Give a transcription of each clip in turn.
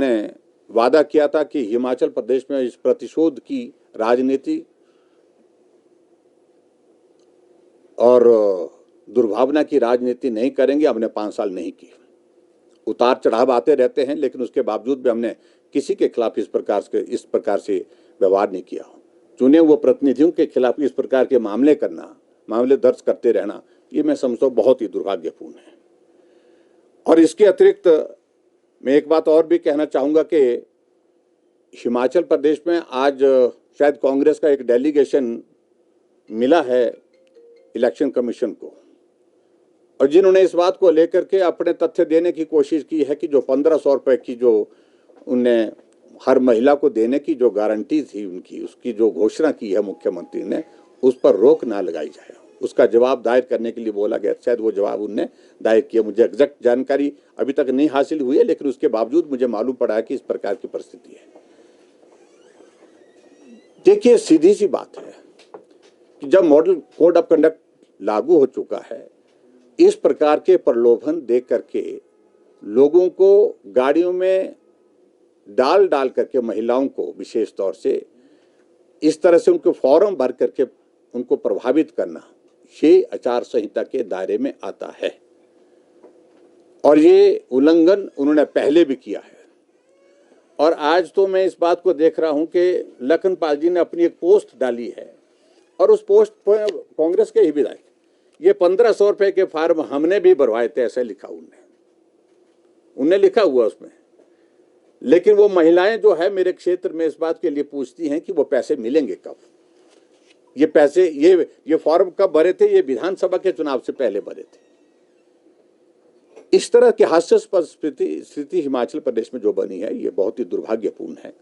उन्होंने वादा किया था कि हिमाचल प्रदेश में इस प्रतिशोध की राजनीति और दुर्भावना की राजनीति नहीं करेंगे। हमने 5 साल नहीं की। उतार चढ़ाव आते रहते हैं, लेकिन उसके बावजूद भी हमने किसी के खिलाफ इस प्रकार से व्यवहार नहीं किया। चुने हुए प्रतिनिधियों के खिलाफ इस प्रकार के मामले दर्ज करते रहना, ये मैं समझता हूँ बहुत ही दुर्भाग्यपूर्ण है। और इसके अतिरिक्त मैं एक बात और भी कहना चाहूँगा कि हिमाचल प्रदेश में आज शायद कांग्रेस का एक डेलीगेशन मिला है इलेक्शन कमीशन को, और जिन्होंने इस बात को लेकर के अपने तथ्य देने की कोशिश की है कि जो 1500 रुपये की जो उनने हर महिला को देने की जो गारंटी थी उनकी, उसकी जो घोषणा की है मुख्यमंत्री ने, उस पर रोक ना लगाई जाए। उसका जवाब दायर करने के लिए बोला गया। शायद वो जवाब उनने दायर किया। मुझे एग्जैक्ट जानकारी अभी तक नहीं हासिल हुई है, लेकिन उसके बावजूद मुझे मालूम पड़ा है कि इस प्रकार की परिस्थिति है। देखिए, सीधी सी बात है कि जब मॉडल कोड ऑफ कंडक्ट लागू हो चुका है, इस प्रकार के प्रलोभन दे करके लोगों को गाड़ियों में डाल करके, महिलाओं को विशेष तौर से इस तरह से उनको फॉर्म भर करके उनको प्रभावित करना, ये आचार संहिता के दायरे में आता है। और ये उल्लंघन उन्होंने पहले भी किया है। और आज तो मैं इस बात को देख रहा हूं कि लखनपाल जी ने अपनी एक पोस्ट डाली है, और उस पोस्ट पर कांग्रेस के ही विधायक, ये 1500 रुपए के फार्म हमने भी भरवाए थे, ऐसे लिखा उनने लिखा हुआ उसमें। लेकिन वो महिलाएं जो है मेरे क्षेत्र में इस बात के लिए पूछती हैं कि वो पैसे मिलेंगे कब। ये पैसे, ये फॉर्म कब भरे थे? ये विधानसभा के चुनाव से पहले भरे थे। इस तरह की हास्यास्पद स्थिति हिमाचल प्रदेश में जो बनी है, ये बहुत ही दुर्भाग्यपूर्ण है।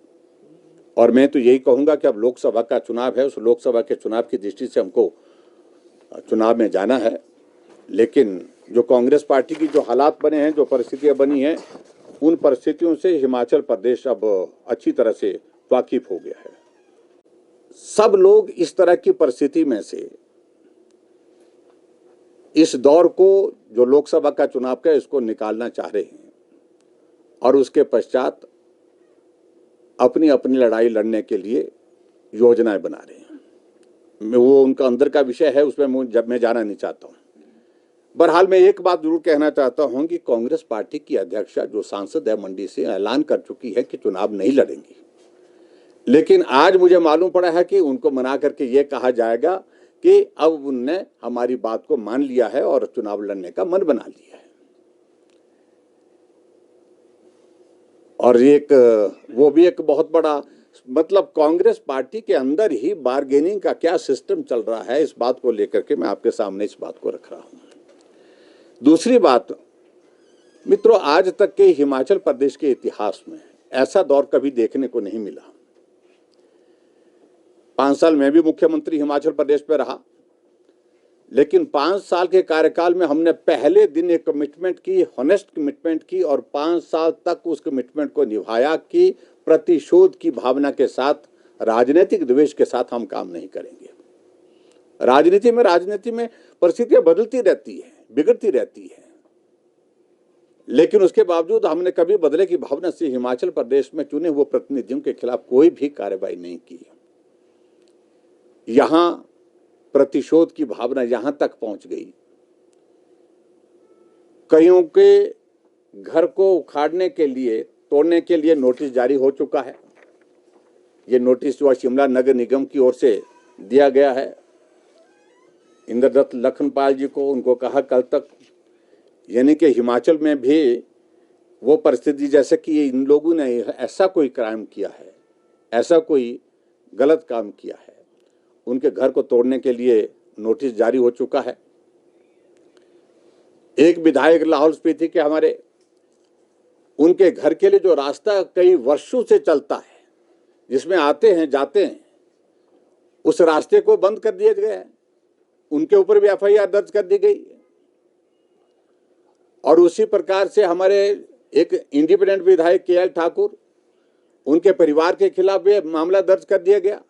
और मैं तो यही कहूंगा कि अब लोकसभा का चुनाव है, उस लोकसभा के चुनाव की दृष्टि से हमको चुनाव में जाना है। लेकिन जो कांग्रेस पार्टी की जो हालात बने हैं, जो परिस्थितियां बनी हैं, उन परिस्थितियों से हिमाचल प्रदेश अब अच्छी तरह से वाकिफ हो गया है। सब लोग इस तरह की परिस्थिति में से इस दौर को, जो लोकसभा का चुनाव का, इसको निकालना चाह रहे हैं, और उसके पश्चात अपनी अपनी लड़ाई लड़ने के लिए योजनाएं बना रहे हैं। वो उनका अंदर का विषय है, उसमें मैं जाना नहीं चाहता हूं। बहरहाल मैं एक बात जरूर कहना चाहता हूं कि कांग्रेस पार्टी की अध्यक्षा जो सांसद है मंडी से, ऐलान कर चुकी है कि चुनाव नहीं लड़ेंगी। लेकिन आज मुझे मालूम पड़ा है कि उनको मना करके ये कहा जाएगा कि अब उनने हमारी बात को मान लिया है और चुनाव लड़ने का मन बना लिया है। और वो भी एक बहुत बड़ा, मतलब कांग्रेस पार्टी के अंदर ही बार्गेनिंग का क्या सिस्टम चल रहा है, इस बात को लेकर के मैं आपके सामने इस बात को रख रहा हूं। दूसरी बात मित्रों, आज तक के हिमाचल प्रदेश के इतिहास में ऐसा दौर कभी देखने को नहीं मिला। 5 साल मैं भी मुख्यमंत्री हिमाचल प्रदेश में रहा, लेकिन 5 साल के कार्यकाल में हमने पहले दिन एक कमिटमेंट की, हॉनेस्ट कमिटमेंट की, और 5 साल तक उस कमिटमेंट को निभाया कि प्रतिशोध की भावना के साथ, राजनीतिक द्वेष के साथ हम काम नहीं करेंगे। राजनीति में परिस्थितियां बदलती रहती है, बिगड़ती रहती है, लेकिन उसके बावजूद हमने कभी बदले की भावना से हिमाचल प्रदेश में चुने हुए प्रतिनिधियों के खिलाफ कोई भी कार्रवाई नहीं की। यहां प्रतिशोध की भावना यहां तक पहुंच गई, कईयों के घर को उखाड़ने के लिए, तोड़ने के लिए नोटिस जारी हो चुका है। ये नोटिस जो शिमला नगर निगम की ओर से दिया गया है इंद्रदत्त लखनपाल जी को, उनको कहा कल तक, यानी कि हिमाचल में भी वो परिस्थिति जैसे कि इन लोगों ने ऐसा कोई क्राइम किया है, ऐसा कोई गलत काम किया है, उनके घर को तोड़ने के लिए नोटिस जारी हो चुका है। एक विधायक लाहौल स्पीति के हमारे, उनके घर के लिए जो रास्ता कई वर्षों से चलता है, जिसमें आते हैं जाते हैं, उस रास्ते को बंद कर दिया गया है। उनके ऊपर भी एफआईआर दर्ज कर दी गई। और उसी प्रकार से हमारे एक इंडिपेंडेंट विधायक केएल ठाकुर, उनके परिवार के खिलाफ भी मामला दर्ज कर दिया गया।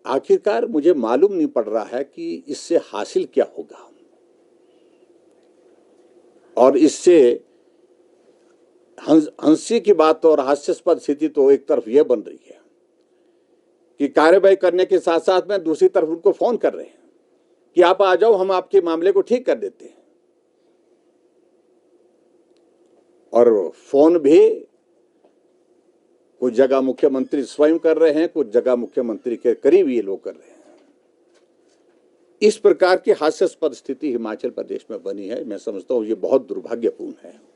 आखिरकार मुझे मालूम नहीं पड़ रहा है कि इससे हासिल क्या होगा, और इससे हंसी की बात और हास्यास्पद स्थिति तो एक तरफ यह बन रही है कि कार्यवाही करने के साथ साथ में दूसरी तरफ उनको फोन कर रहे हैं कि आप आ जाओ, हम आपके मामले को ठीक कर देते हैं। और फोन भी कुछ जगह मुख्यमंत्री स्वयं कर रहे हैं, कुछ जगह मुख्यमंत्री के करीब ये लोग कर रहे हैं। इस प्रकार की हास्यास्पद स्थिति हिमाचल प्रदेश में बनी है। मैं समझता हूं ये बहुत दुर्भाग्यपूर्ण है।